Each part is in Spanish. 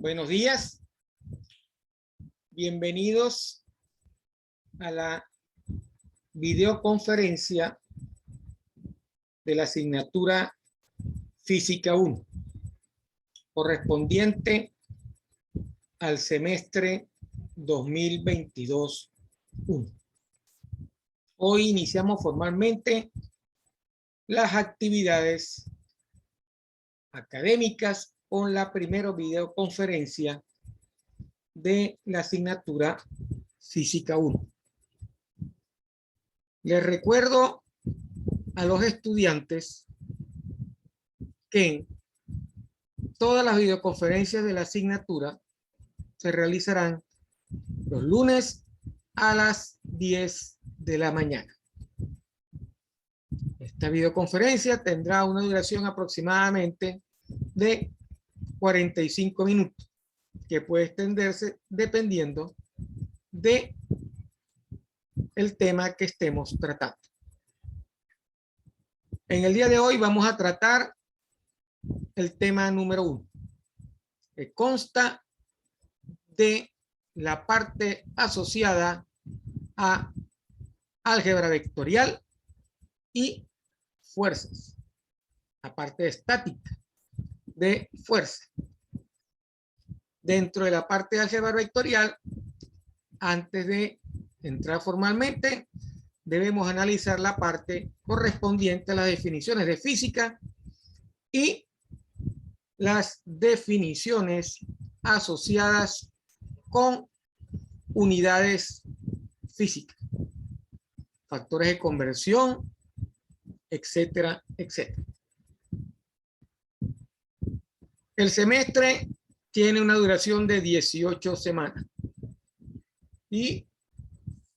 Buenos días, bienvenidos a la videoconferencia de la asignatura Física 1, correspondiente al semestre 2022-1. Hoy iniciamos formalmente las actividades académicas con la primera videoconferencia de la asignatura Física 1. Les recuerdo a los estudiantes que todas las videoconferencias de la asignatura se realizarán los lunes a las 10 de la mañana. Esta videoconferencia tendrá una duración aproximadamente de 45 minutos, que puede extenderse dependiendo de el tema que estemos tratando. En el día de hoy vamos a tratar el tema número 1, que consta de la parte asociada a álgebra vectorial y fuerzas, la parte estática de fuerza. Dentro de la parte de álgebra vectorial, antes de entrar formalmente, debemos analizar la parte correspondiente a las definiciones de física y las definiciones asociadas con unidades físicas, factores de conversión, etcétera, etcétera. El semestre tiene una duración de 18 semanas y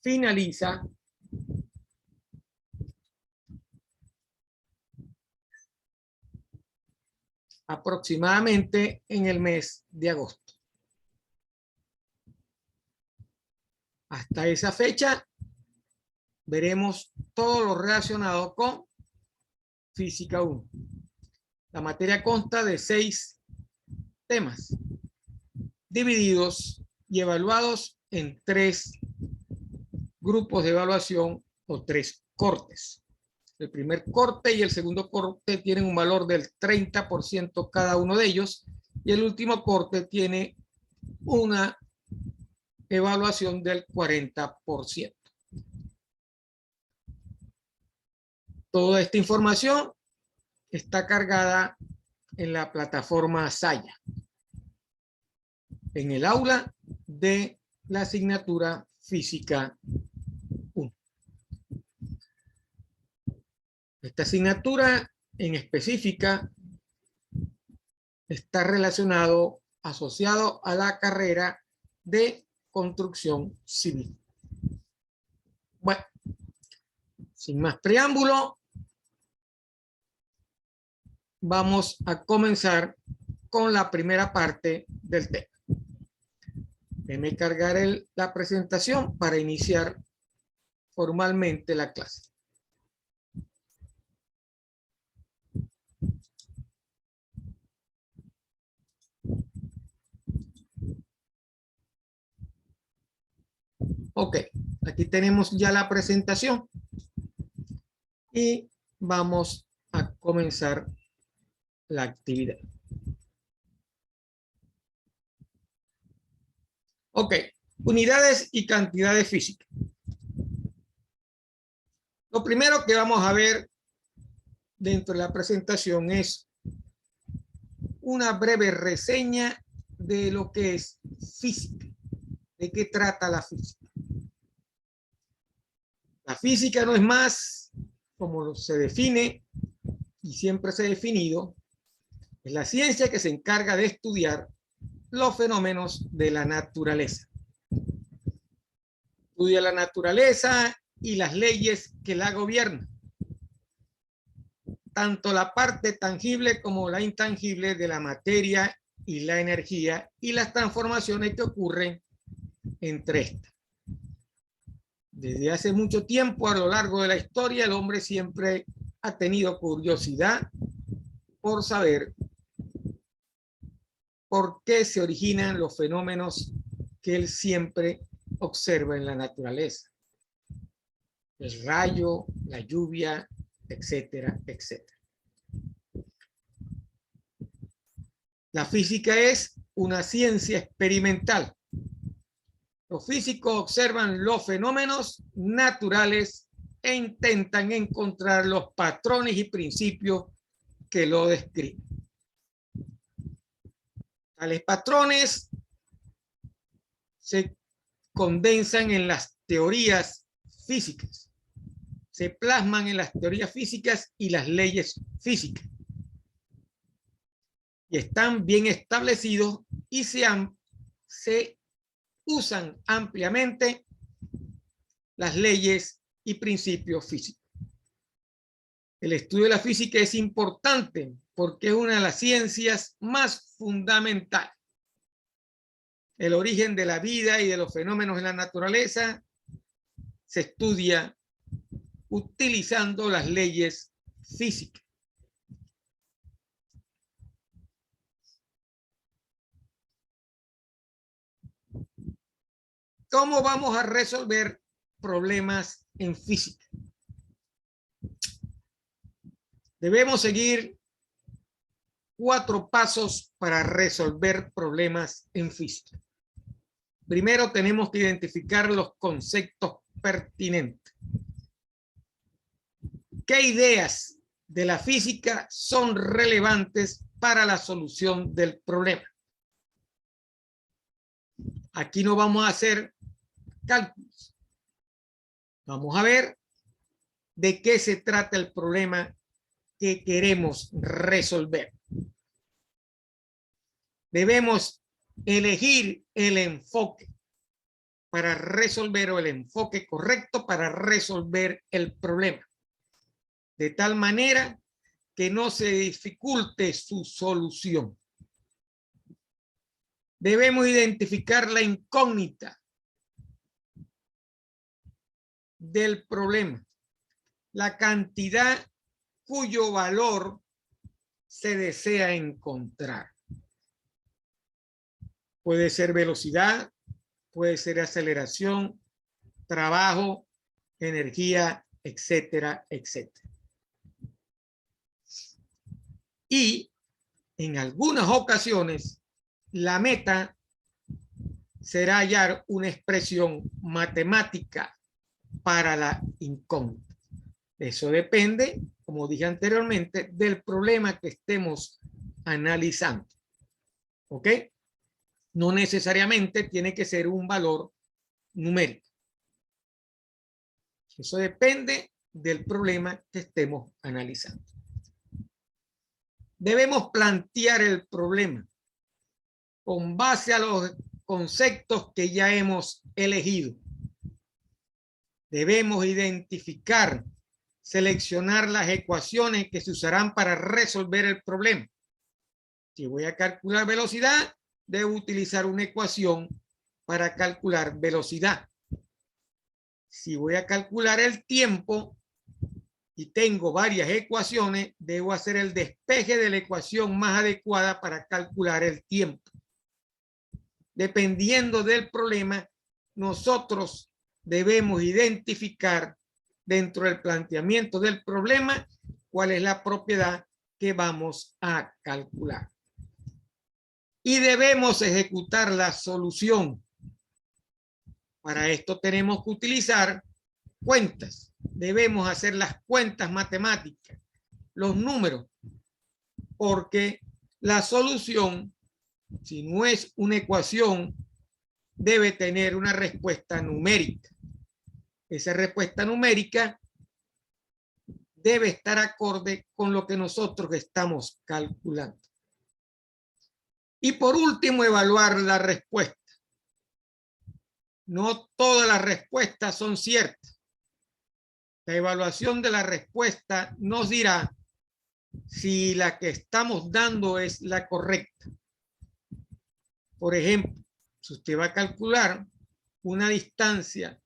finaliza aproximadamente en el mes de agosto. Hasta esa fecha veremos todo lo relacionado con Física 1. La materia consta de 6 temas divididos y evaluados en 3 grupos de evaluación o 3 cortes. El primer corte y el segundo corte tienen un valor del 30% cada uno de ellos, y el último corte tiene una evaluación del 40%. Toda esta información está cargada en la plataforma Saya, en el aula de la asignatura Física 1. Esta asignatura en específica está asociado a la carrera de construcción civil. Bueno, sin más preámbulo, vamos a comenzar con la primera parte del tema. Déjeme cargar la presentación para iniciar formalmente la clase. Ok, aquí tenemos ya la presentación y vamos a comenzar la actividad. Ok, unidades y cantidades físicas. Lo primero que vamos a ver dentro de la presentación es una breve reseña de lo que es física, de qué trata la física. La física no es más, como se define y siempre se ha definido, es la ciencia que se encarga de estudiar los fenómenos de la naturaleza. Estudia la naturaleza y las leyes que la gobiernan, tanto la parte tangible como la intangible de la materia y la energía y las transformaciones que ocurren entre estas. Desde hace mucho tiempo, a lo largo de la historia, el hombre siempre ha tenido curiosidad por saber por qué se originan los fenómenos que él siempre observa en la naturaleza. El rayo, la lluvia, etcétera, etcétera. La física es una ciencia experimental. Los físicos observan los fenómenos naturales e intentan encontrar los patrones y principios que lo describen. Tales patrones se condensan en las teorías físicas, se plasman en las teorías físicas y las leyes físicas. Y están bien establecidos y se usan ampliamente las leyes y principios físicos. El estudio de la física es importante porque es una de las ciencias más fundamentales. El origen de la vida y de los fenómenos en la naturaleza se estudia utilizando las leyes físicas. ¿Cómo vamos a resolver problemas en física? Debemos seguir 4 pasos para resolver problemas en física. Primero tenemos que identificar los conceptos pertinentes. ¿Qué ideas de la física son relevantes para la solución del problema? Aquí no vamos a hacer cálculos. Vamos a ver de qué se trata el problema que queremos resolver. Debemos elegir el enfoque para resolver, o el enfoque correcto para resolver el problema, de tal manera que no se dificulte su solución. Debemos identificar la incógnita del problema, la cantidad cuyo valor se desea encontrar. Puede ser velocidad, puede ser aceleración, trabajo, energía, etcétera, etcétera. Y en algunas ocasiones la meta será hallar una expresión matemática para la incógnita. Eso depende, como dije anteriormente, del problema que estemos analizando. ¿Ok? No necesariamente tiene que ser un valor numérico. Eso depende del problema que estemos analizando. Debemos plantear el problema con base a los conceptos que ya hemos elegido. Debemos identificar, seleccionar las ecuaciones que se usarán para resolver el problema. Si voy a calcular velocidad, debo utilizar una ecuación para calcular velocidad. Si voy a calcular el tiempo y tengo varias ecuaciones, debo hacer el despeje de la ecuación más adecuada para calcular el tiempo. Dependiendo del problema, nosotros debemos identificar dentro del planteamiento del problema cuál es la propiedad que vamos a calcular. Y debemos ejecutar la solución. Para esto tenemos que utilizar cuentas. Debemos hacer las cuentas matemáticas, los números, porque la solución, si no es una ecuación, debe tener una respuesta numérica. Esa respuesta numérica debe estar acorde con lo que nosotros estamos calculando. Y por último, evaluar la respuesta. No todas las respuestas son ciertas. La evaluación de la respuesta nos dirá si la que estamos dando es la correcta. Por ejemplo, si usted va a calcular una distancia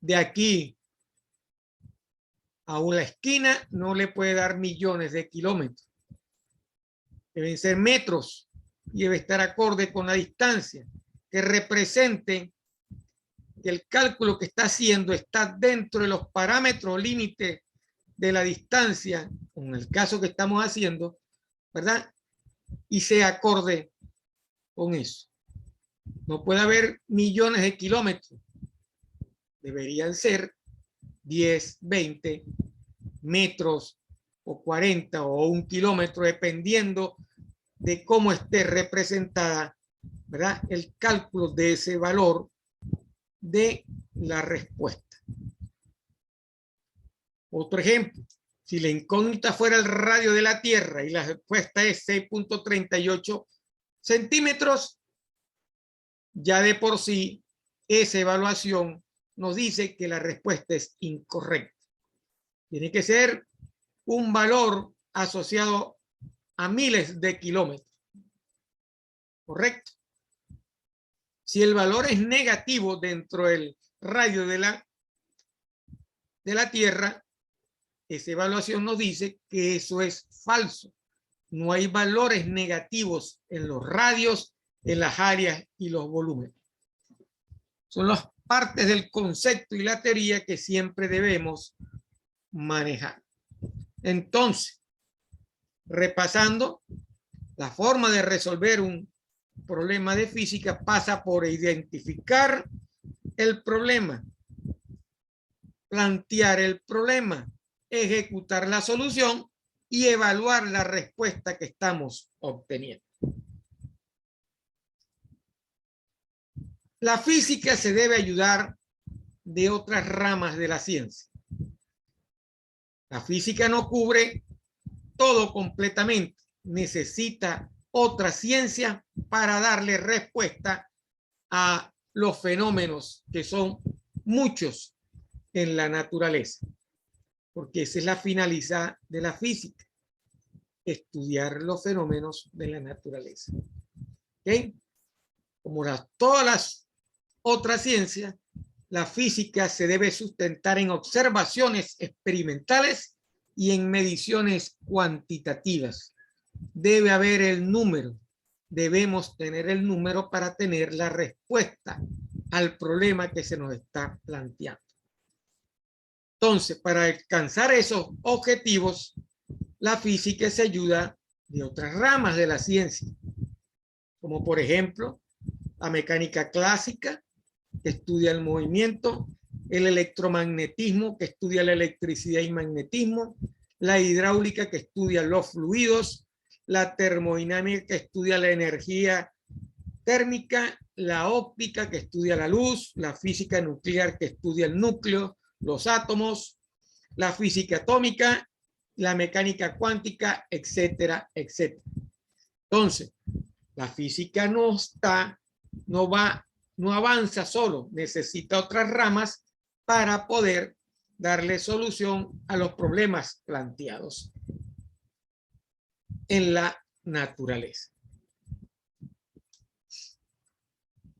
de aquí a una esquina, no le puede dar millones de kilómetros. deben ser metros y debe estar acorde con la distancia, que represente que el cálculo que está haciendo está dentro de los parámetros límites de la distancia, en el caso que estamos haciendo, ¿verdad? Y sea acorde con eso. No puede haber millones de kilómetros. Deberían ser 10, 20 metros o 40 o 1 kilómetro, dependiendo de cómo esté representada, ¿verdad?, el cálculo de ese valor de la respuesta. Otro ejemplo, si la incógnita fuera el radio de la Tierra y la respuesta es 6.38 centímetros, ya de por sí esa evaluación nos dice que la respuesta es incorrecta. Tiene que ser un valor asociado a miles de kilómetros. ¿Correcto? Si el valor es negativo dentro del radio de la Tierra, esa evaluación nos dice que eso es falso. No hay valores negativos en los radios, en las áreas y los volúmenes. Son las partes del concepto y la teoría que siempre debemos manejar. Entonces, repasando, la forma de resolver un problema de física pasa por identificar el problema, plantear el problema, ejecutar la solución y evaluar la respuesta que estamos obteniendo. La física se debe ayudar de otras ramas de la ciencia. La física no cubre todo completamente. Necesita otra ciencia para darle respuesta a los fenómenos que son muchos en la naturaleza. Porque esa es la finalidad de la física, estudiar los fenómenos de la naturaleza. ¿Okay? Como todas las otras ciencias, la física se debe sustentar en observaciones experimentales y en mediciones cuantitativas. Debe haber el número. Debemos tener el número para tener la respuesta al problema que se nos está planteando. Entonces, para alcanzar esos objetivos, la física se ayuda de otras ramas de la ciencia, como por ejemplo la mecánica clásica, que estudia el movimiento, el electromagnetismo, que estudia la electricidad y magnetismo, la hidráulica, que estudia los fluidos, la termodinámica, que estudia la energía térmica, la óptica, que estudia la luz, la física nuclear, que estudia el núcleo, los átomos, la física atómica, la mecánica cuántica, etcétera, etcétera. Entonces, la física no avanza solo, necesita otras ramas para poder darle solución a los problemas planteados en la naturaleza.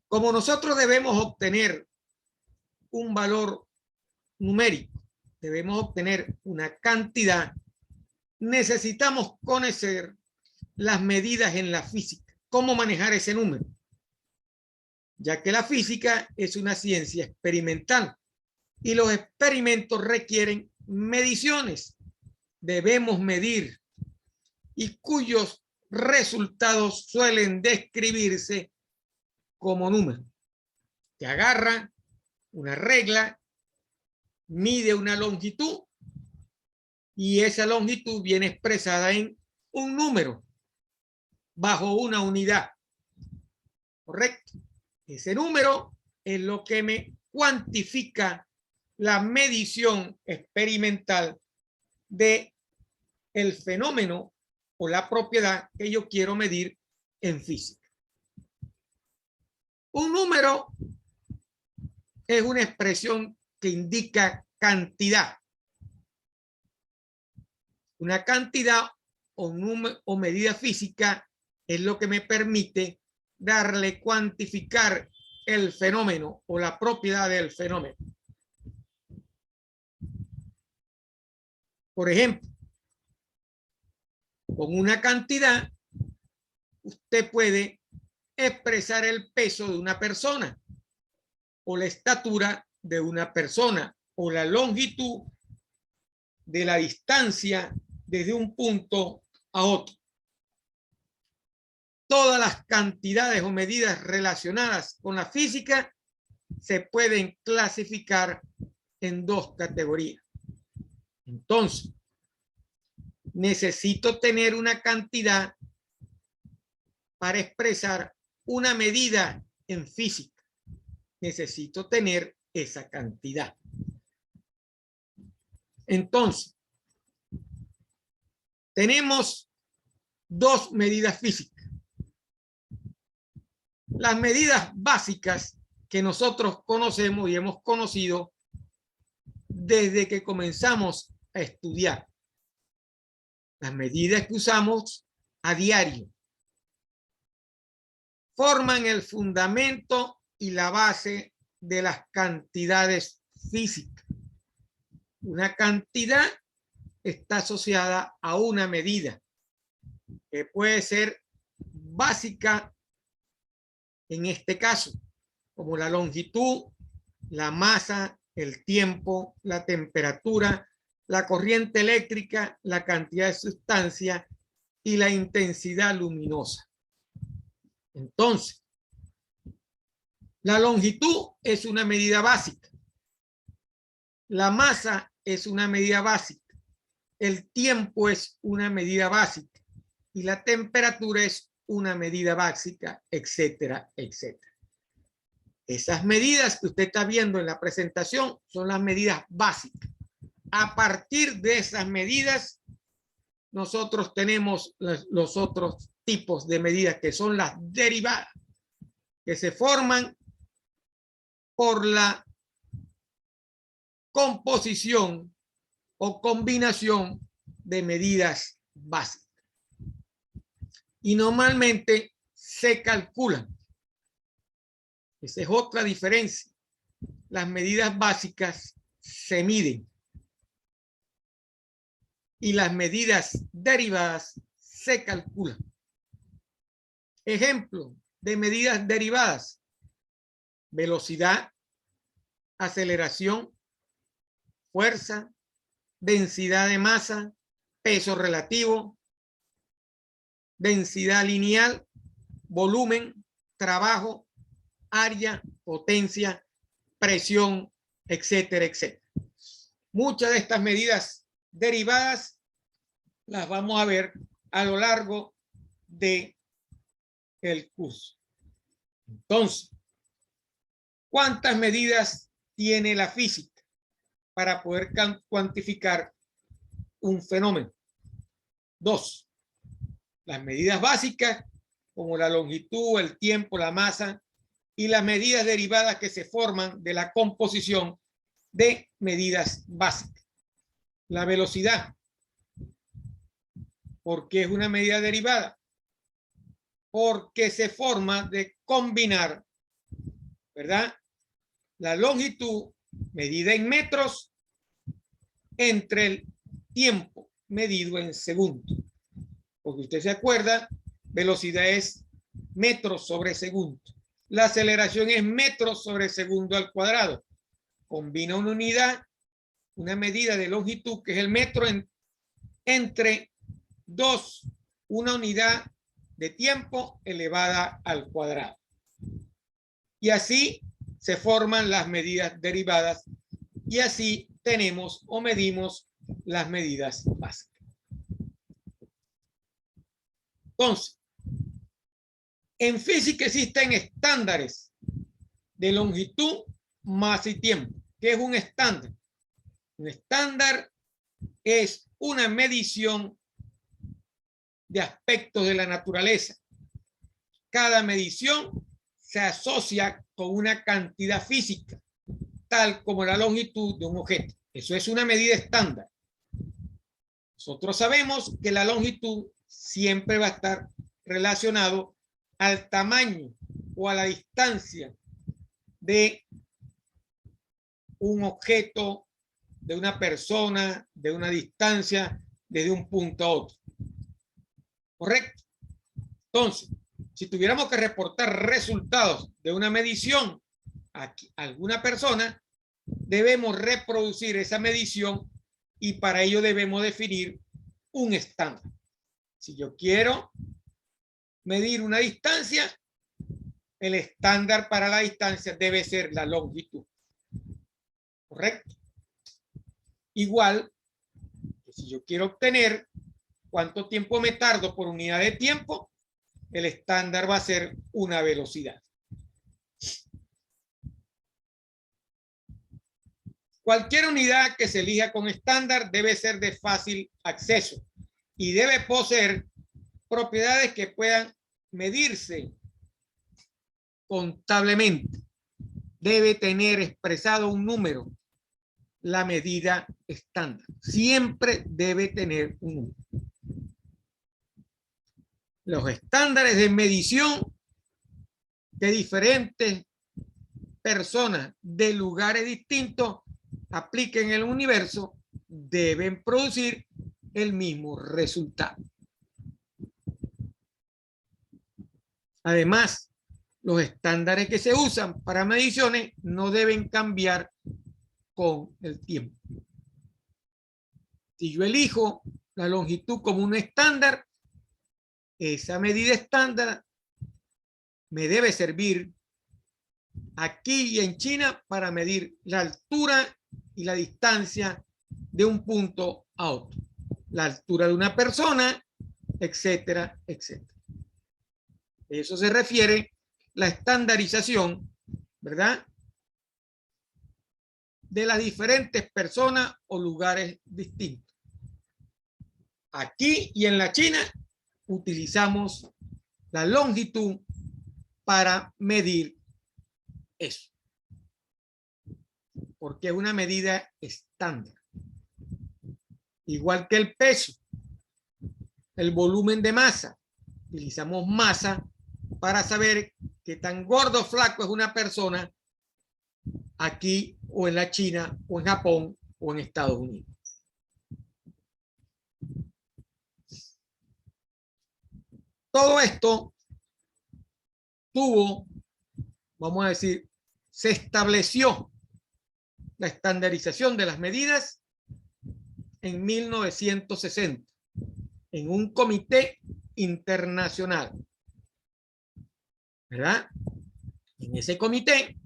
Como nosotros debemos obtener un valor numérico, debemos obtener una cantidad, necesitamos conocer las medidas en la física, cómo manejar ese número, ya que la física es una ciencia experimental y los experimentos requieren mediciones. Debemos medir y cuyos resultados suelen describirse como números. Se agarra una regla, mide una longitud y esa longitud viene expresada en un número bajo una unidad. ¿Correcto? Ese número es lo que me cuantifica la medición experimental de el fenómeno o la propiedad que yo quiero medir en física. Un número es una expresión que indica cantidad. Una cantidad o medida física es lo que me permite cuantificar el fenómeno o la propiedad del fenómeno. Por ejemplo, con una cantidad usted puede expresar el peso de una persona o la estatura de una persona o la longitud de la distancia desde un punto a otro. Todas las cantidades o medidas relacionadas con la física se pueden clasificar en dos categorías. Entonces, necesito tener una cantidad para expresar una medida en física. Necesito tener esa cantidad. Entonces, tenemos dos medidas físicas. Las medidas básicas que nosotros conocemos y hemos conocido desde que comenzamos a estudiar. Las medidas que usamos a diario forman el fundamento y la base de las cantidades físicas. Una cantidad está asociada a una medida que puede ser básica en este caso, como la longitud, la masa, el tiempo, la temperatura, la corriente eléctrica, la cantidad de sustancia y la intensidad luminosa. Entonces, la longitud es una medida básica. La masa es una medida básica. El tiempo es una medida básica. Y la temperatura es una medida básica, etcétera, etcétera. Esas medidas que usted está viendo en la presentación son las medidas básicas. A partir de esas medidas, nosotros tenemos los otros tipos de medidas que son las derivadas, que se forman por la composición o combinación de medidas básicas. Y normalmente se calculan. Esa es otra diferencia. Las medidas básicas se miden y las medidas derivadas se calculan. Ejemplo de medidas derivadas: velocidad, aceleración, fuerza, densidad de masa, peso relativo, densidad lineal, volumen, trabajo, área, potencia, presión, etcétera, etcétera. Muchas de estas medidas derivadas las vamos a ver a lo largo de el curso. Entonces, ¿cuántas medidas tiene la física para poder cuantificar un fenómeno? Dos. Las medidas básicas, como la longitud, el tiempo, la masa, y las medidas derivadas que se forman de la composición de medidas básicas. La velocidad. ¿Por qué es una medida derivada? Porque se forma de combinar, ¿verdad?, la longitud medida en metros entre el tiempo medido en segundos. Porque usted se acuerda, velocidad es metros sobre segundo. La aceleración es metros sobre segundo al cuadrado. Combina una unidad, una medida de longitud, que es el metro, entre dos, una unidad de tiempo elevada al cuadrado. Y así se forman las medidas derivadas y así tenemos o medimos las medidas básicas. Entonces, en física existen estándares de longitud, masa y tiempo. ¿Qué es un estándar? Un estándar es una medición de aspectos de la naturaleza. Cada medición se asocia con una cantidad física, tal como la longitud de un objeto. Eso es una medida estándar. Nosotros sabemos que la longitud siempre va a estar relacionado al tamaño o a la distancia de un objeto, de una persona, de una distancia, desde un punto a otro. ¿Correcto? Entonces, si tuviéramos que reportar resultados de una medición a alguna persona, debemos reproducir esa medición y para ello debemos definir un estándar. Si yo quiero medir una distancia, el estándar para la distancia debe ser la longitud. ¿Correcto? Igual que si yo quiero obtener cuánto tiempo me tardo por unidad de tiempo, el estándar va a ser una velocidad. Cualquier unidad que se elija con estándar debe ser de fácil acceso y debe poseer propiedades que puedan medirse contablemente. Debe tener expresado un número, la medida estándar. Siempre debe tener un número. Los estándares de medición de diferentes personas de lugares distintos apliquen el universo deben producir el mismo resultado. Además, los estándares que se usan para mediciones no deben cambiar con el tiempo. Si yo elijo la longitud como un estándar, esa medida estándar me debe servir aquí y en China para medir la altura y la distancia de un punto a otro, la altura de una persona, etcétera, etcétera. Eso se refiere la estandarización, ¿verdad? De las diferentes personas o lugares distintos. Aquí y en la China utilizamos la longitud para medir eso, porque es una medida estándar. Igual que el peso, el volumen de masa, utilizamos masa para saber qué tan gordo o flaco es una persona aquí o en la China o en Japón o en Estados Unidos. Todo esto tuvo, vamos a decir, se estableció la estandarización de las medidas en 1960 en un comité internacional, ¿verdad? En ese comité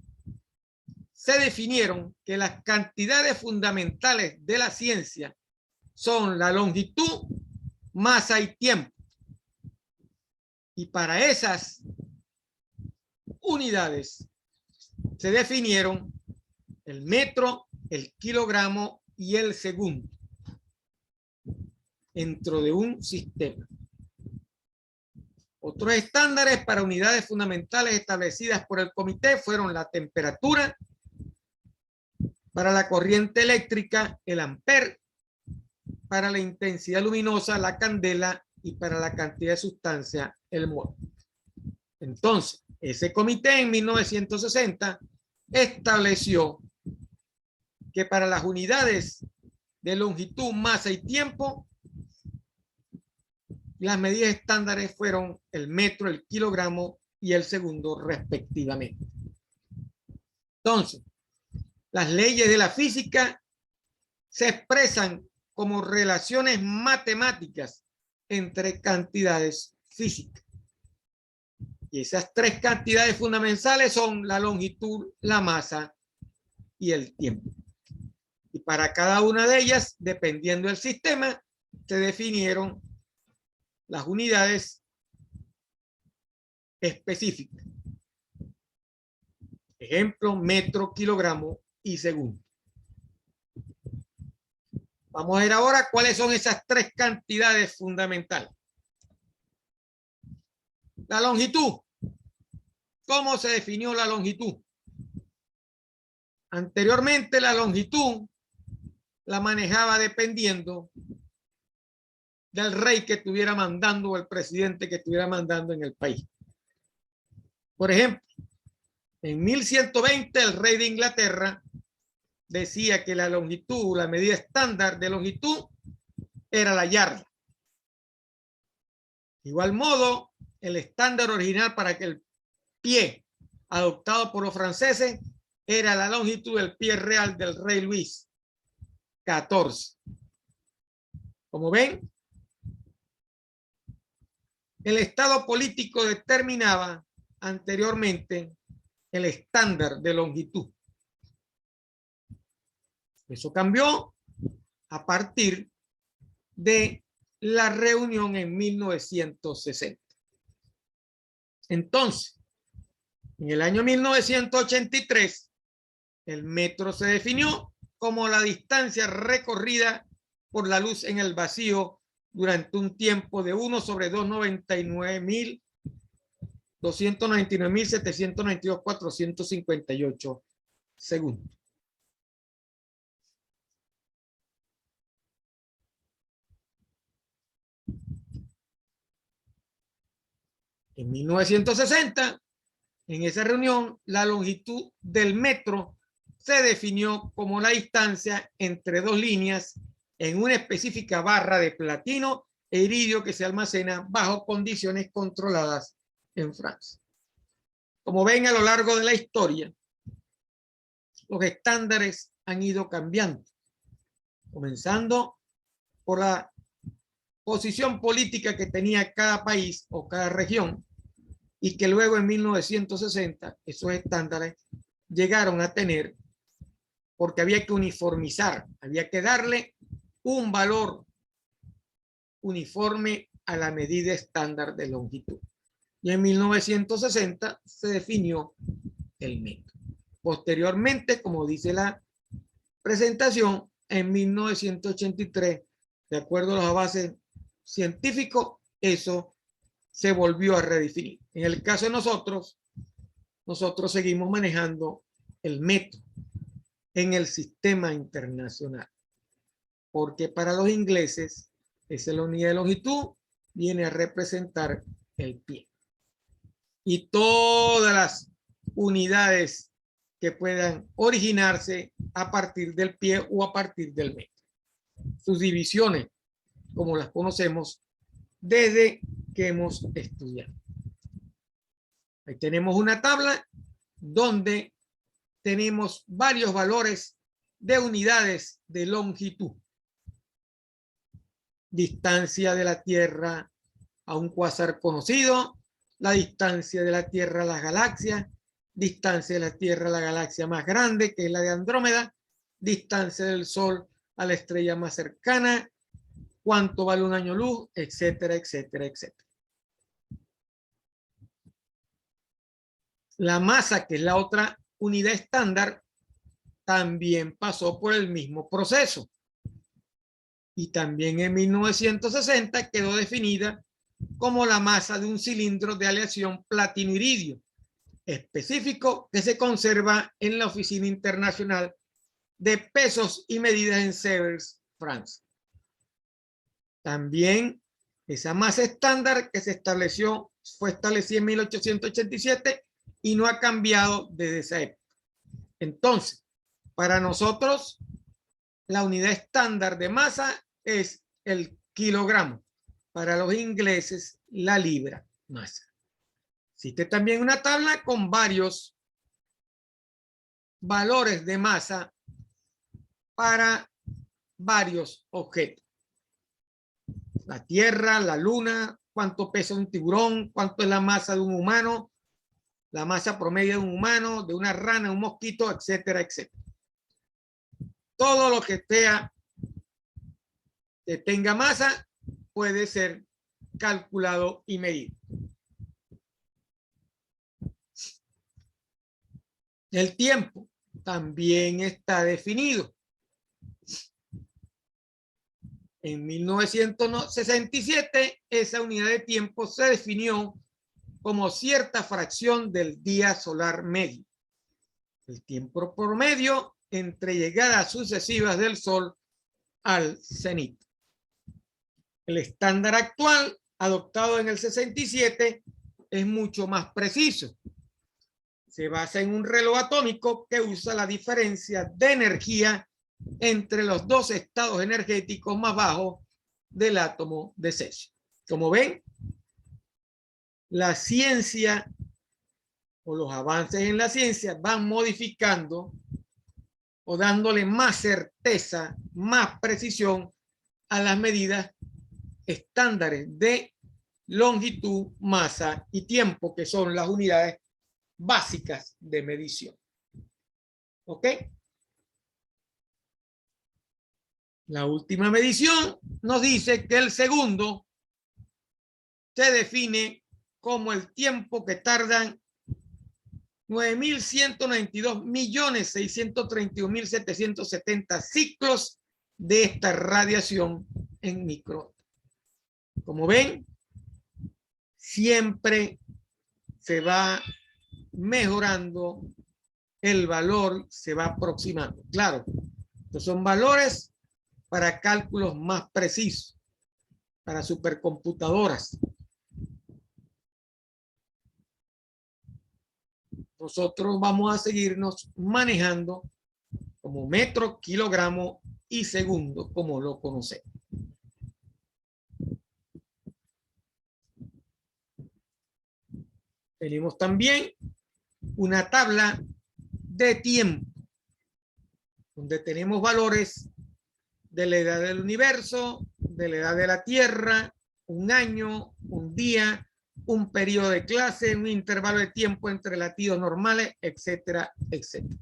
se definieron que las cantidades fundamentales de la ciencia son la longitud, masa y tiempo. Y para esas unidades se definieron el metro, el kilogramo y el segundo dentro de un sistema. Otros estándares para unidades fundamentales establecidas por el comité fueron la temperatura, para la corriente eléctrica, el amper, para la intensidad luminosa, la candela, y para la cantidad de sustancia, el mol. Entonces, ese comité en 1960 estableció que para las unidades de longitud, masa y tiempo, las medidas estándares fueron el metro, el kilogramo y el segundo respectivamente. Entonces, las leyes de la física se expresan como relaciones matemáticas entre cantidades físicas. Y esas tres cantidades fundamentales son la longitud, la masa y el tiempo. Y para cada una de ellas, dependiendo del sistema, se definieron las unidades específicas. Ejemplo, metro, kilogramo y segundo. Vamos a ver ahora cuáles son esas tres cantidades fundamentales. La longitud. ¿Cómo se definió la longitud? Anteriormente la longitud la manejaba dependiendo del rey que estuviera mandando o el presidente que estuviera mandando en el país. Por ejemplo, en 1120 el rey de Inglaterra decía que la longitud, la medida estándar de longitud era la yarda. De igual modo, el estándar original para que el pie adoptado por los franceses era la longitud del pie real del rey Luis XIV. Como ven, el estado político determinaba anteriormente el estándar de longitud. Eso cambió a partir de la reunión en 1960. Entonces, en el año 1983, el metro se definió como la distancia recorrida por la luz en el vacío durante un tiempo de 1/299.792.458 segundos. En 1960, en esa reunión, la longitud del metro se definió como la distancia entre dos líneas en una específica barra de platino e iridio que se almacena bajo condiciones controladas en Francia. Como ven, a lo largo de la historia, los estándares han ido cambiando, comenzando por la posición política que tenía cada país o cada región, y que luego en 1960 esos estándares llegaron a tener, porque había que uniformizar, había que darle un valor uniforme a la medida estándar de longitud. Y en 1960 se definió el metro. Posteriormente, como dice la presentación, en 1983, de acuerdo a los avances científicos, eso se volvió a redefinir. En el caso de nosotros seguimos manejando el metro en el sistema internacional, porque para los ingleses esa es la unidad de longitud, viene a representar el pie. Y todas las unidades que puedan originarse a partir del pie o a partir del metro. Sus divisiones, como las conocemos desde que hemos estudiado. Ahí tenemos una tabla donde tenemos varios valores de unidades de longitud. Distancia de la Tierra a un cuásar conocido, la distancia de la Tierra a las galaxias, distancia de la Tierra a la galaxia más grande, que es la de Andrómeda, distancia del Sol a la estrella más cercana, cuánto vale un año luz, etcétera, etcétera, etcétera. La masa, que es la otra unidad estándar, también pasó por el mismo proceso. Y también en 1960 quedó definida como la masa de un cilindro de aleación platino-iridio específico que se conserva en la Oficina Internacional de Pesos y Medidas en Sevres, Francia. También esa masa estándar que se estableció, fue establecida en 1887 y no ha cambiado desde esa época. Entonces, para nosotros, la unidad estándar de masa es el kilogramo. Para los ingleses, la libra masa. Existe también una tabla con varios valores de masa para varios objetos. La Tierra, la Luna, cuánto pesa un tiburón, cuánto es la masa de un humano, la masa promedio de un humano, de una rana, un mosquito, etcétera, etcétera. Todo lo que tenga masa puede ser calculado y medido. El tiempo también está definido. En 1967, esa unidad de tiempo se definió como cierta fracción del día solar medio. El tiempo promedio entre llegadas sucesivas del Sol al cenit. El estándar actual, adoptado en el 67, es mucho más preciso. Se basa en un reloj atómico que usa la diferencia de energía entre los dos estados energéticos más bajos del átomo de cesio. Como ven, la ciencia o los avances en la ciencia van modificando o dándole más certeza, más precisión a las medidas estándares de longitud, masa y tiempo, que son las unidades básicas de medición. ¿Ok? La última medición nos dice que el segundo se define como el tiempo que tardan 9.192.631.770 ciclos de esta radiación en microondas. Como ven, siempre se va mejorando el valor, se va aproximando. Claro, estos son valores para cálculos más precisos, para supercomputadoras. Nosotros vamos a seguirnos manejando como metro, kilogramo y segundo, como lo conocemos. Tenemos también una tabla de tiempo, donde tenemos valores de la edad del universo, de la edad de la Tierra, un año, un día, un periodo de clase, un intervalo de tiempo entre latidos normales, etcétera, etcétera.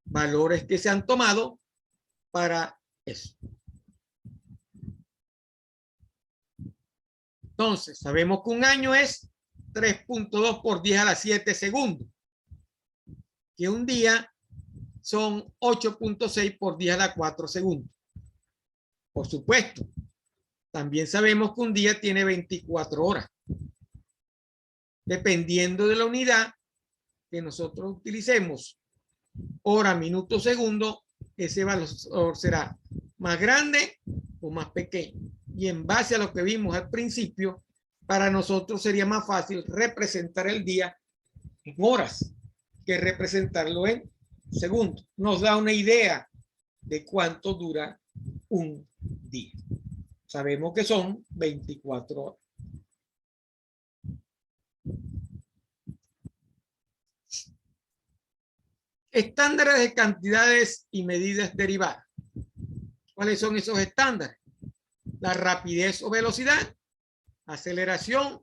Valores que se han tomado para eso. Entonces, sabemos que un año es 3.2 por 10 a la 7 segundos. Que un día son 8.6 por 10 a la 4 segundos. Por supuesto, también sabemos que un día tiene 24 horas. Dependiendo de la unidad que nosotros utilicemos, hora, minuto, segundo, ese valor será más grande o más pequeño. Y en base a lo que vimos al principio, para nosotros sería más fácil representar el día en horas que representarlo en segundos. Nos da una idea de cuánto dura un día. Sabemos que son 24 horas. Estándares de cantidades y medidas derivadas. ¿Cuáles son esos estándares? La rapidez o velocidad, aceleración,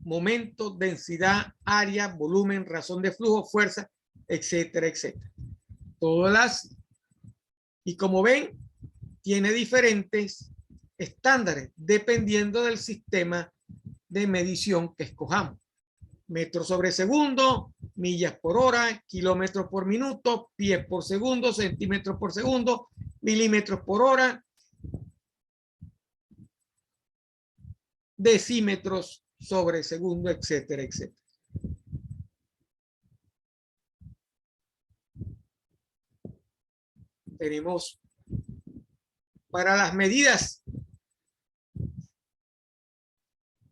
momento, densidad, área, volumen, razón de flujo, fuerza, etcétera, etcétera. Todas las, y como ven, tiene diferentes estándares dependiendo del sistema de medición que escojamos. Metros sobre segundo, millas por hora, kilómetros por minuto, pies por segundo, centímetros por segundo, milímetros por hora, decímetros sobre segundo, etcétera, etcétera. Tenemos para las medidas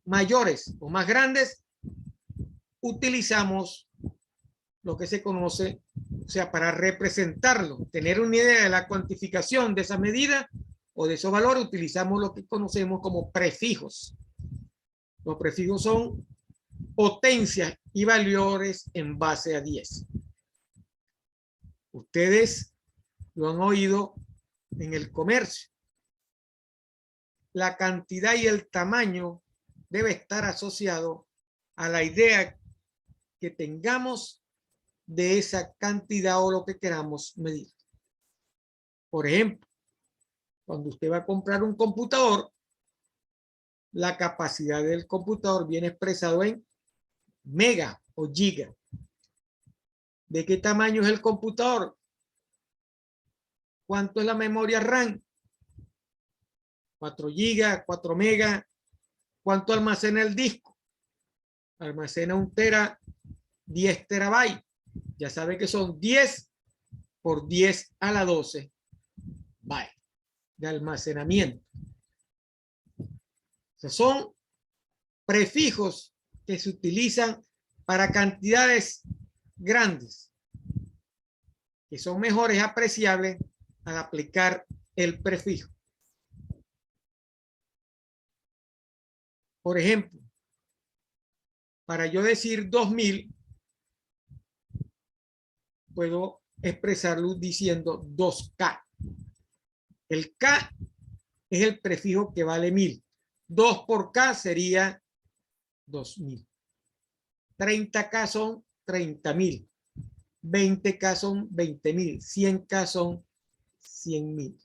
mayores o más grandes, utilizamos lo que se conoce, o sea, para representarlo, tener una idea de la cuantificación de esa medida o de esos valores, utilizamos lo que conocemos como prefijos. Los prefijos son potencias y valores en base a 10. Ustedes lo han oído en el comercio. La cantidad y el tamaño debe estar asociado a la idea que tengamos de esa cantidad o lo que queramos medir. Por ejemplo, cuando usted va a comprar un computador, la capacidad del computador viene expresado en mega o giga. ¿De qué tamaño es el computador? ¿Cuánto es la memoria RAM? 4 gigas, 4 megas. ¿Cuánto almacena el disco? Almacena 1 tera, 10 terabytes. Ya sabe que son 10 por 10 a la 12 bytes de almacenamiento. O sea, son prefijos que se utilizan para cantidades grandes, que son mejores apreciables al aplicar el prefijo. Por ejemplo, Para yo decir 2000, puedo expresarlo diciendo 2K. El K es el prefijo que vale 1000. 2 por K sería 2000. 30K son 30.000. 20K son 20.000. 100K son 100.000.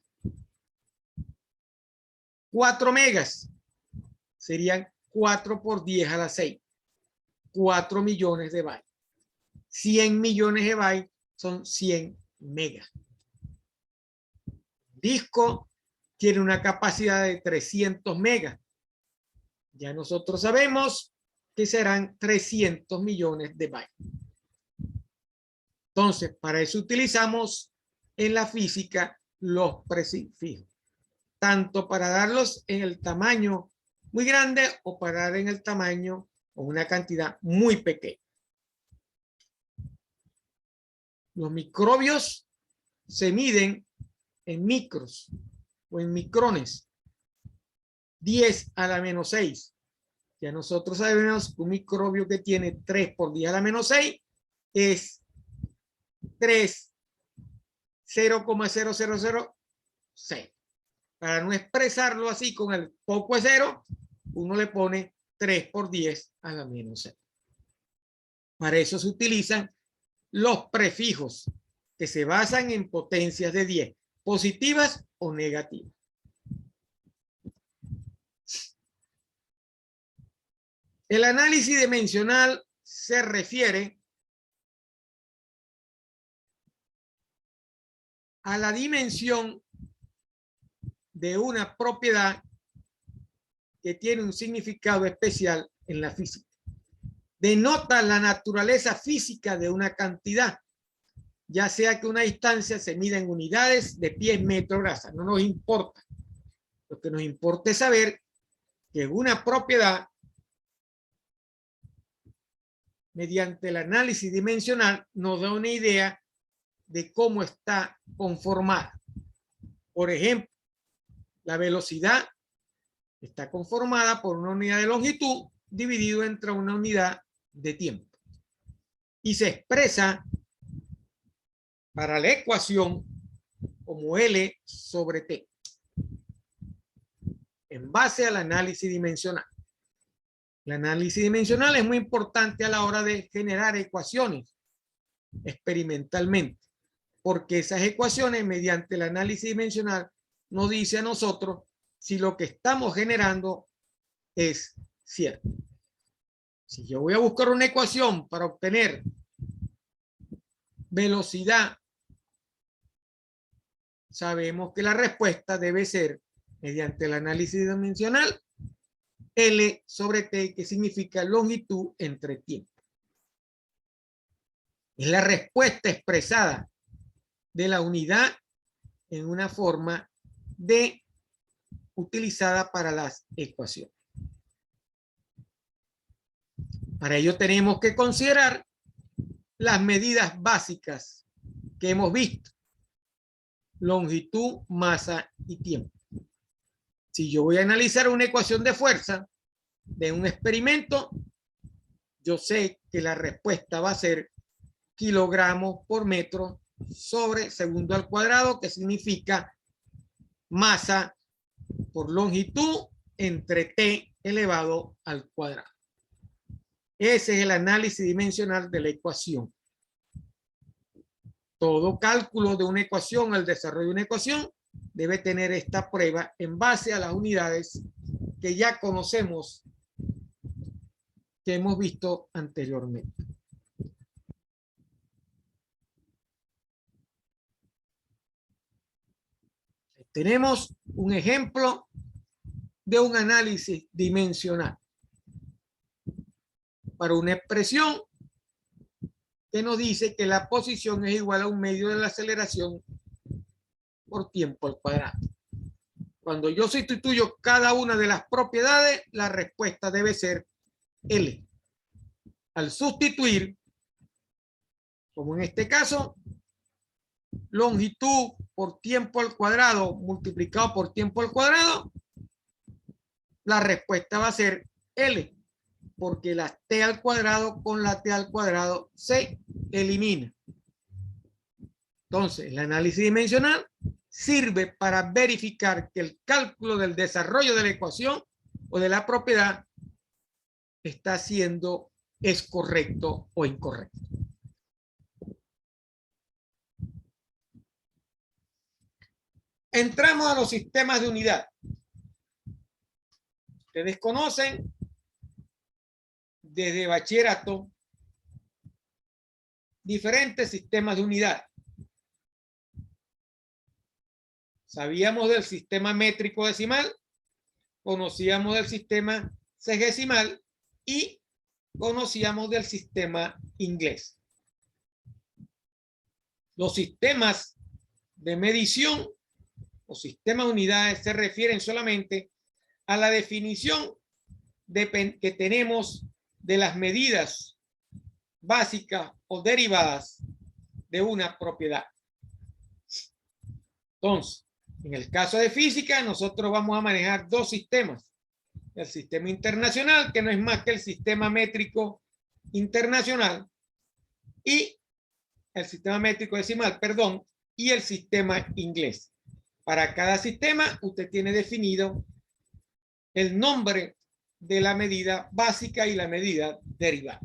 4 megas serían 4 por 10 a la 6. 4 millones de bytes. 100 millones de bytes son 100 megas. Disco tiene una capacidad de 300 megas. Ya nosotros sabemos que serán 300 millones de bytes. Entonces, para eso utilizamos en la física los prefijos, tanto para darlos en el tamaño muy grande o para dar en el tamaño o una cantidad muy pequeña. Los microbios se miden en micros o en micrones. 10 a la menos 6. Ya nosotros sabemos que un microbio que tiene 3 por 10 a la menos 6 es 0,0006. Para no expresarlo así con el poco de cero, uno le pone 3 por 10 a la menos 6. Para eso se utilizan los prefijos que se basan en potencias de 10, positivas o negativas. El análisis dimensional se refiere a la dimensión de una propiedad que tiene un significado especial en la física. Denota la naturaleza física de una cantidad, ya sea que una distancia se mida en unidades de pies, metros, grasa. No nos importa. Lo que nos importa es saber que una propiedad, mediante el análisis dimensional, nos da una idea de cómo está conformada. Por ejemplo, la velocidad está conformada por una unidad de longitud dividido entre una unidad de tiempo. Y se expresa para la ecuación como L sobre T, en base al análisis dimensional. El análisis dimensional es muy importante a la hora de generar ecuaciones experimentalmente, porque esas ecuaciones, mediante el análisis dimensional, nos dice a nosotros si lo que estamos generando es cierto. Si yo voy a buscar una ecuación para obtener velocidad, sabemos que la respuesta debe ser, mediante el análisis dimensional, L sobre T, que significa longitud entre tiempo. Es la respuesta expresada de la unidad en una forma de utilizada para las ecuaciones. Para ello tenemos que considerar las medidas básicas que hemos visto: longitud, masa y tiempo. Si yo voy a analizar una ecuación de fuerza de un experimento, yo sé que la respuesta va a ser kilogramos por metro sobre segundo al cuadrado, que significa masa por longitud entre T elevado al cuadrado. Ese es el análisis dimensional de la ecuación. Todo cálculo de una ecuación, el desarrollo de una ecuación, debe tener esta prueba en base a las unidades que ya conocemos, que hemos visto anteriormente. Tenemos un ejemplo de un análisis dimensional para una expresión que nos dice que la posición es igual a un medio de la aceleración por tiempo al cuadrado. Cuando yo sustituyo cada una de las propiedades, la respuesta debe ser L. Al sustituir, como en este caso, longitud por tiempo al cuadrado multiplicado por tiempo al cuadrado, la respuesta va a ser L. porque la t al cuadrado con la t al cuadrado se elimina. Entonces, el análisis dimensional sirve para verificar que el cálculo del desarrollo de la ecuación o de la propiedad es correcto o incorrecto. Entramos a los sistemas de unidad. Ustedes conocen desde bachillerato diferentes sistemas de unidad. Sabíamos del sistema métrico decimal, conocíamos del sistema sexagesimal y conocíamos del sistema inglés. Los sistemas de medición o sistemas de unidades se refieren solamente a la definición que tenemos de las medidas básicas o derivadas de una propiedad. Entonces, en el caso de física, nosotros vamos a manejar dos sistemas. El sistema internacional, que no es más que el sistema métrico internacional, y el sistema métrico decimal, perdón, y el sistema inglés. Para cada sistema, usted tiene definido el nombre de la medida básica y la medida derivada.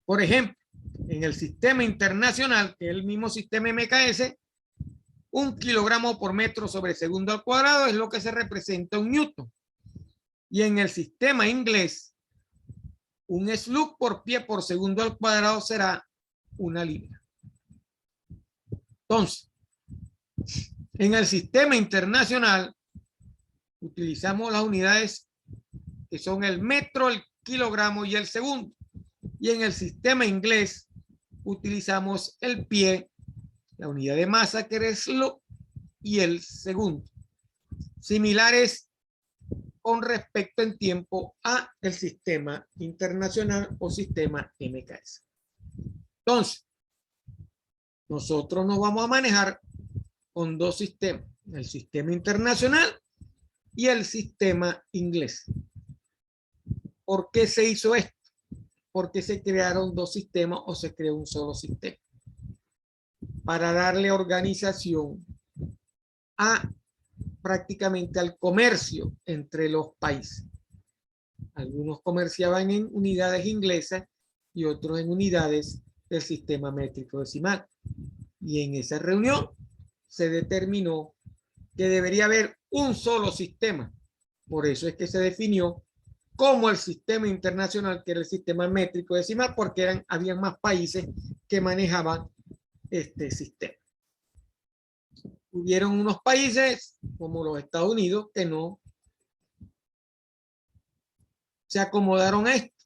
Por ejemplo, en el sistema internacional, que es el mismo sistema MKS, 1 kilogramo por metro sobre segundo al cuadrado es lo que se representa un newton. Y en el sistema inglés, un slug por pie por segundo al cuadrado será una libra. Entonces, en el sistema internacional, utilizamos las unidades que son el metro, el kilogramo y el segundo. Y en el sistema inglés, utilizamos el pie, la unidad de masa que es slug y el segundo. Similares con respecto en tiempo a el sistema internacional o sistema MKS. Entonces, nosotros nos vamos a manejar con dos sistemas, el sistema internacional y el sistema inglés. ¿Por qué se hizo esto? ¿Por qué se crearon dos sistemas o se creó un solo sistema? Para darle organización a prácticamente al comercio entre los países. Algunos comerciaban en unidades inglesas y otros en unidades del sistema métrico decimal. Y en esa reunión se determinó que debería haber un solo sistema. Por eso es que se definió como el sistema internacional, que era el sistema métrico decimal, porque habían más países que manejaban este sistema. Hubieron unos países como los Estados Unidos que no se acomodaron a esto,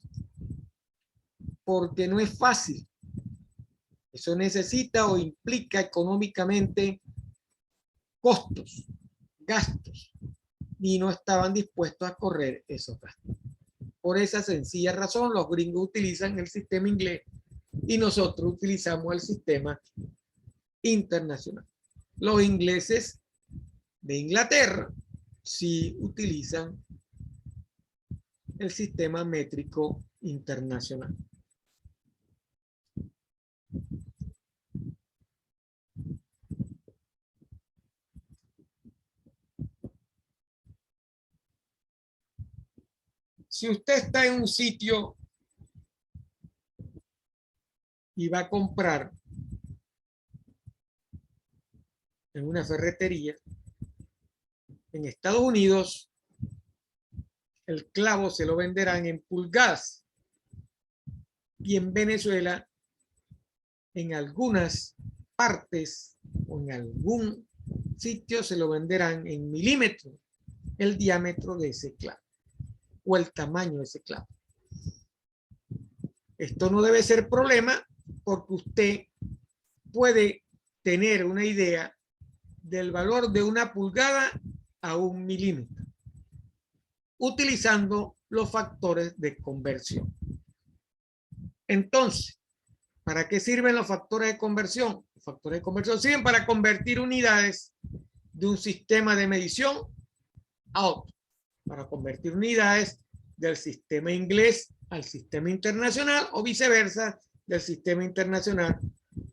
porque no es fácil. Eso necesita o implica económicamente costos, gastos, y no estaban dispuestos a correr esos gastos. Por esa sencilla razón, los gringos utilizan el sistema inglés y nosotros utilizamos el sistema internacional. Los ingleses de Inglaterra sí utilizan el sistema métrico internacional. Si usted está en un sitio y va a comprar en una ferretería, en Estados Unidos el clavo se lo venderán en pulgadas y en Venezuela en algunas partes o en algún sitio se lo venderán en milímetros el diámetro de ese clavo o el tamaño de ese clavo. Esto no debe ser problema porque usted puede tener una idea del valor de una pulgada a 1 milímetro utilizando los factores de conversión. Entonces, ¿para qué sirven los factores de conversión? Los factores de conversión sirven para convertir unidades de un sistema de medición a otro, para convertir unidades del sistema inglés al sistema internacional o viceversa del sistema internacional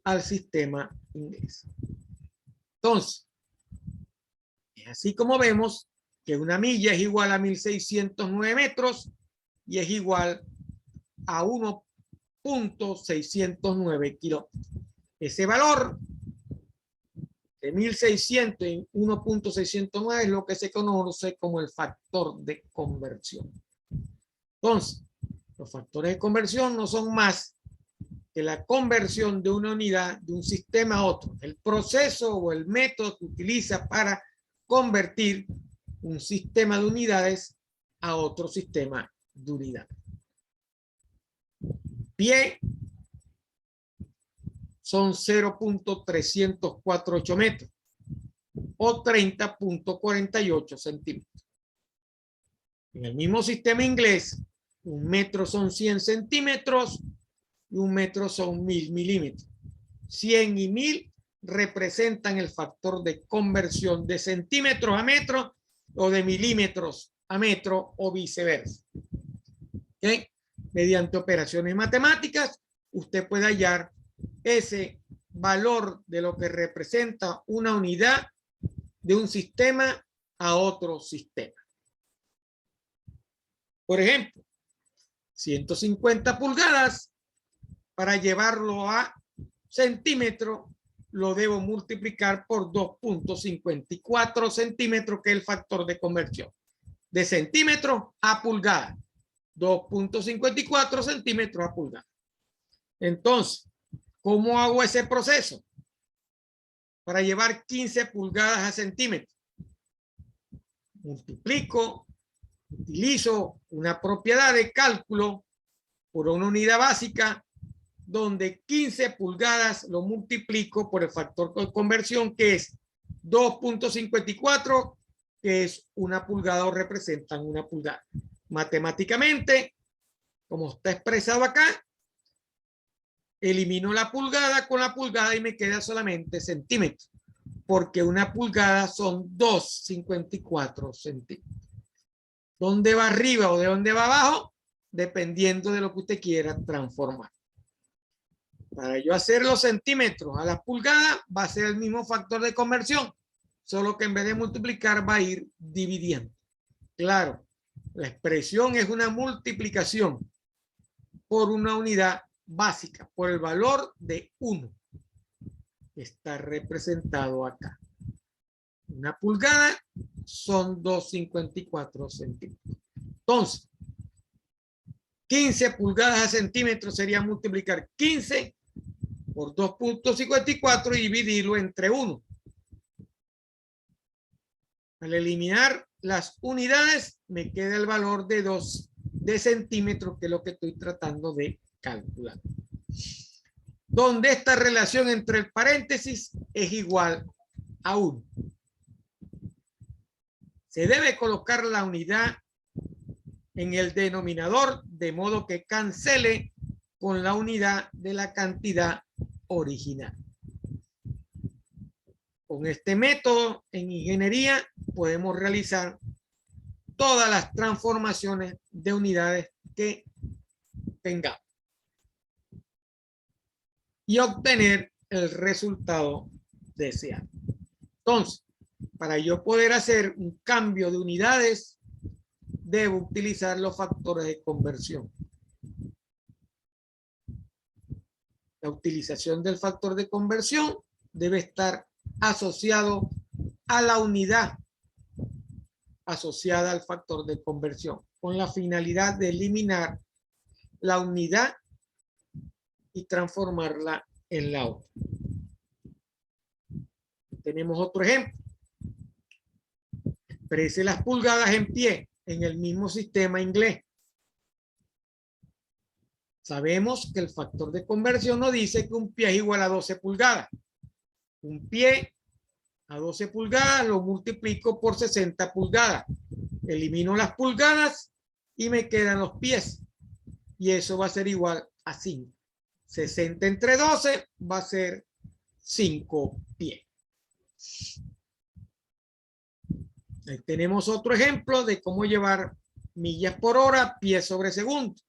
al sistema inglés. Entonces, es así como vemos que una milla es igual a 1609 metros y es igual a 1.609 kilómetros. Ese valor de 1600 y 1.609 es lo que se conoce como el factor de conversión. Entonces, los factores de conversión no son más que la conversión de una unidad de un sistema a otro. El proceso o el método que utiliza para convertir un sistema de unidades a otro sistema de unidades. Pie son 0.348 metros o 30.48 centímetros. En el mismo sistema inglés, un metro son 100 centímetros y un metro son 1000 milímetros. 100 y 1000 representan el factor de conversión de centímetros a metro o de milímetros a metro o viceversa. ¿Okay? Mediante operaciones matemáticas, usted puede hallar ese valor de lo que representa una unidad de un sistema a otro sistema. Por ejemplo, 150 pulgadas, para llevarlo a centímetro, lo debo multiplicar por 2.54 centímetros, que es el factor de conversión. De centímetro a pulgada. 2.54 centímetros a pulgada. Entonces, ¿cómo hago ese proceso? Para llevar 15 pulgadas a centímetro. Multiplico, utilizo una propiedad de cálculo por una unidad básica, donde 15 pulgadas lo multiplico por el factor de conversión, que es 2.54, que es una pulgada o representan una pulgada. Matemáticamente, como está expresado acá, elimino la pulgada con la pulgada y me queda solamente centímetros, porque una pulgada son 2.54 centímetros. ¿Dónde va arriba o de dónde va abajo? Dependiendo de lo que usted quiera transformar. Para yo hacer los centímetros a las pulgadas, va a ser el mismo factor de conversión, solo que en vez de multiplicar va a ir dividiendo. Claro, la expresión es una multiplicación por una unidad básica, por el valor de 1. Está representado acá. Una pulgada son 2.54 centímetros. Entonces, 15 pulgadas a centímetros sería multiplicar 15 por 2.54 y dividirlo entre 1. Al eliminar las unidades, me queda el valor de 2 de centímetros, que es lo que estoy tratando de calcular. Donde esta relación entre el paréntesis es igual a 1. Se debe colocar la unidad en el denominador, de modo que cancele con la unidad de la cantidad original. Con este método en ingeniería podemos realizar todas las transformaciones de unidades que tengamos y obtener el resultado deseado. Entonces, para yo poder hacer un cambio de unidades, debo utilizar los factores de conversión. La utilización del factor de conversión debe estar asociado a la unidad asociada al factor de conversión, con la finalidad de eliminar la unidad y transformarla en la otra. Tenemos otro ejemplo. Exprese las pulgadas en pie en el mismo sistema inglés. Sabemos que el factor de conversión nos dice que un pie es igual a 12 pulgadas. Un pie a 12 pulgadas lo multiplico por 60 pulgadas. Elimino las pulgadas y me quedan los pies. Y eso va a ser igual a 5. 60 entre 12 va a ser 5 pies. Ahí tenemos otro ejemplo de cómo llevar millas por hora, pies sobre segundo.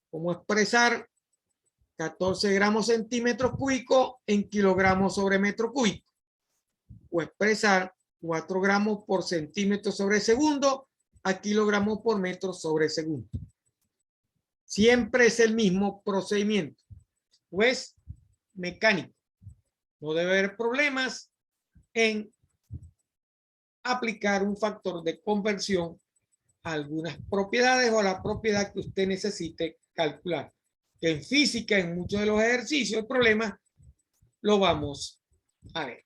¿Cómo expresar 14 gramos centímetros cúbicos en kilogramos sobre metro cúbico? O expresar 4 gramos por centímetro sobre segundo a kilogramos por metro sobre segundo. Siempre es el mismo procedimiento, pues mecánico. No debe haber problemas en aplicar un factor de conversión a algunas propiedades o a la propiedad que usted necesite calcular. Que en física, en muchos de los ejercicios, el problema lo vamos a ver.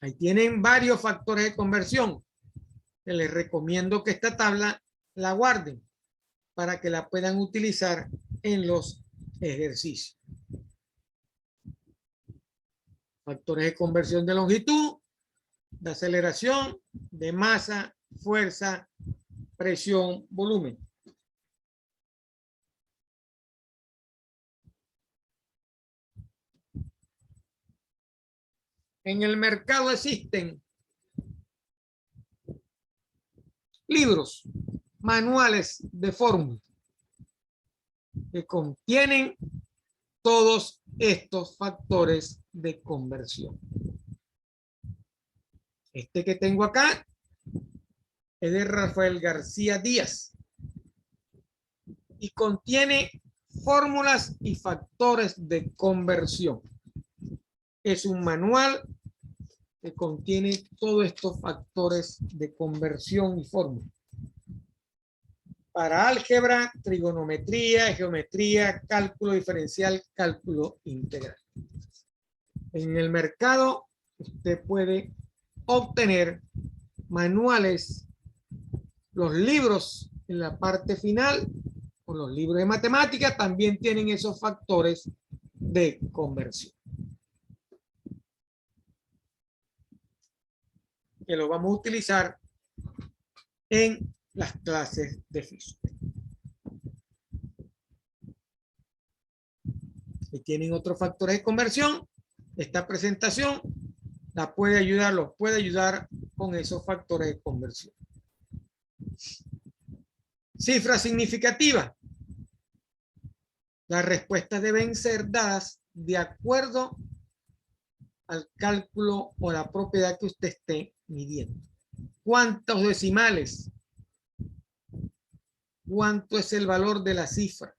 Ahí tienen varios factores de conversión. Les recomiendo que esta tabla la guarden para que la puedan utilizar en los ejercicios. Factores de conversión de longitud, de aceleración, de masa, fuerza, presión, volumen. En el mercado existen libros, manuales de fórmula que contienen todos estos factores de conversión. Este que tengo acá es de Rafael García Díaz y contiene fórmulas y factores de conversión. Es un manual que contiene todos estos factores de conversión y fórmula. Para álgebra, trigonometría, geometría, cálculo diferencial, cálculo integral. En el mercado usted puede obtener manuales, los libros en la parte final, o los libros de matemáticas también tienen esos factores de conversión. Que lo vamos a utilizar en las clases de física. Y tienen otros factores de conversión. Esta presentación la puede ayudar, los puede ayudar con esos factores de conversión. Cifra significativa. Las respuestas deben ser dadas de acuerdo al cálculo o la propiedad que usted esté midiendo. ¿Cuántos decimales? ¿Cuánto es el valor de la cifra?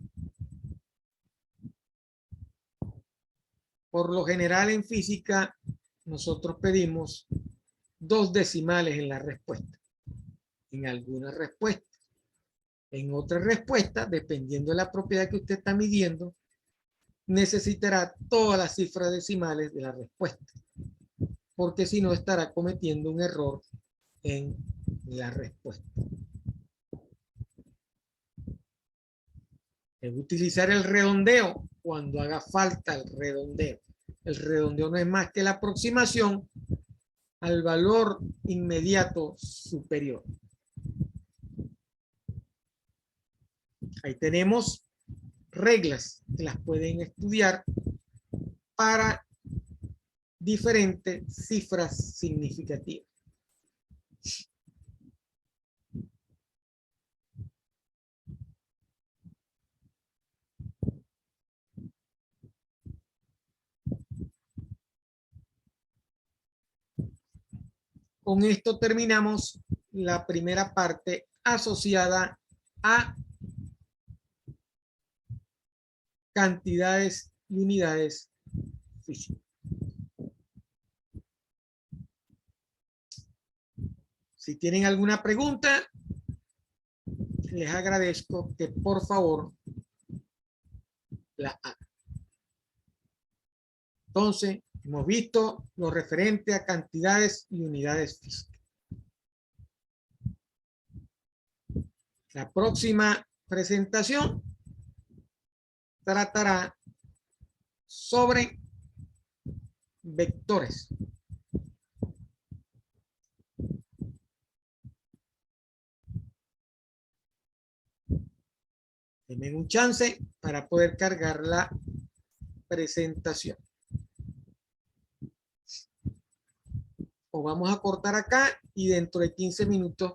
Por lo general en física nosotros pedimos 2 decimales en la respuesta. En algunas respuestas. En otras respuestas, dependiendo de la propiedad que usted está midiendo, necesitará todas las cifras decimales de la respuesta. Porque si no estará cometiendo un error en la respuesta. Debe utilizar el redondeo cuando haga falta el redondeo. El redondeo no es más que la aproximación al valor inmediato superior. Ahí tenemos reglas que las pueden estudiar para diferentes cifras significativas. Con esto terminamos la primera parte asociada a cantidades y unidades físicas. Si tienen alguna pregunta, les agradezco que por favor la hagan. Entonces, hemos visto lo referente a cantidades y unidades físicas. La próxima presentación tratará sobre vectores. Denme un chance para poder cargar la presentación. o vamos a cortar acá y dentro de 15 minutos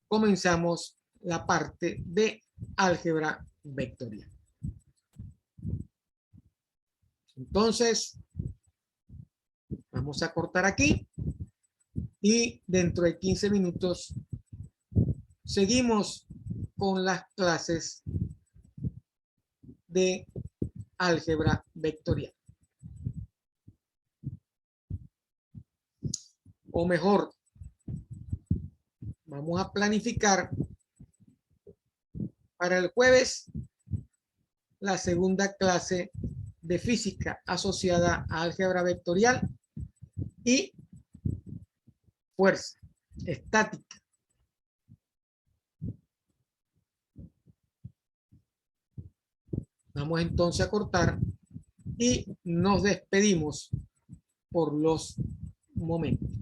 comenzamos la parte de álgebra vectorial. Entonces, vamos a cortar aquí y dentro de 15 minutos seguimos con las clases de álgebra vectorial. O mejor, vamos a planificar para el jueves la segunda clase de física asociada a álgebra vectorial y fuerza estática. Vamos entonces a cortar y nos despedimos por los momentos.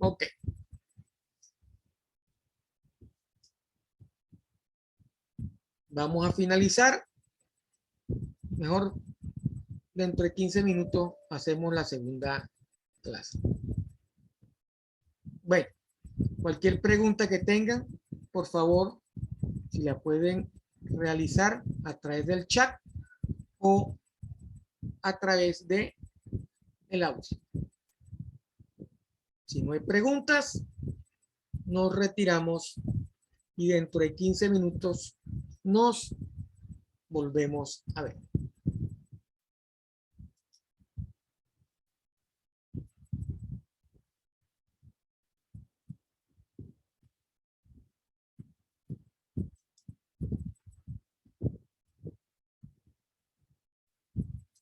Ok. Vamos a finalizar. Mejor dentro de 15 minutos hacemos la segunda clase. Bueno, cualquier pregunta que tengan, por favor, si la pueden realizar a través del chat o a través de el audio. Si no hay preguntas, nos retiramos y dentro de 15 minutos nos volvemos a ver.